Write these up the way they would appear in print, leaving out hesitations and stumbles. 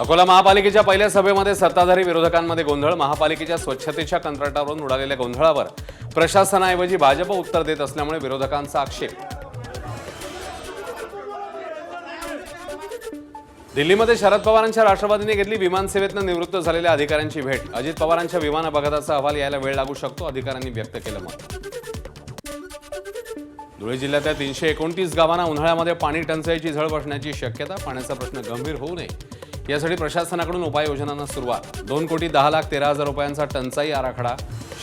अकोला महापालिकेच्या पहिल्या सभेमध्ये सत्ताधारी विरोधकांमध्ये गोंधळ। महापालिकेच्या स्वच्छतेच्या कंत्राटावरून उडालेल्या गोंधळावर प्रशासनाऐवजी भाजप उत्तर देत असल्यामुळे विरोधकांचा आक्षेप। दिल्लीमध्ये शरद पवारांच्या राष्ट्रवादीने घेतली विमान सेवेतून निवृत्त झालेल्या अधिकाऱ्यांची भेट। अजित पवारांच्या विमान अपघाताचा अहवाल यायला वेळ लागू शकतो, अधिकाऱ्यांनी व्यक्त केलं मत। धुळे जिल्ह्यातल्या 329 गावांना उन्हाळ्यामध्ये पाणी टंचाईची झळ बसण्याची शक्यता। पाण्याचा प्रश्न गंभीर होऊ नये यासाठी प्रशासनाकडून उपाययोजनांना सुरुवात। 2,10,13,000 रुपयांचा टंचाई आराखडा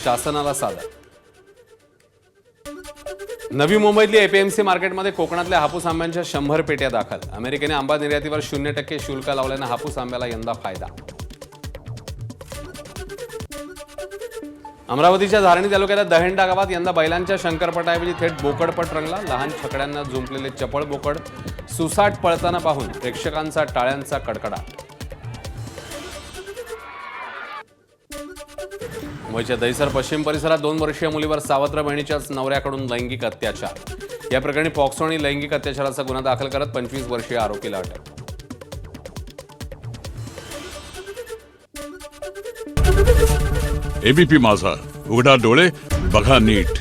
शासनाला सादर। नवी मुंबईतली एपीएमसी मार्केटमध्ये कोकणातल्या हापूस आंब्यांच्या 100 पेट्या दाखल। अमेरिकेने आंबा निर्यातीवर 0% शुल्क लावल्यानं हापूस आंब्याला यंदा फायदा। अमरावतीच्या धारणी तालुक्यात दहेंडा गावात यंदा बैलांच्या शंकरपटाऐवजी थेट बोकडपट रंगला। लहान छकड्यांना जुंपलेले चपळ बोकड सुसाट पळताना पाहून प्रेक्षकांचा टाळ्यांचा कडकडाट। मुंबईच्या दहिसर पश्चिम परिसरात 2 वर्षीय मुलीवर सावत्र बहिणीच्याच नवऱ्याकडून लैंगिक अत्याचार। या प्रकरणी पॉक्सो आणि लैंगिक अत्याचाराचा गुन्हा दाखल करत 25 वर्षीय आरोपीला अटक। एबीपी माझा, उघडा डोळे बघा नीट।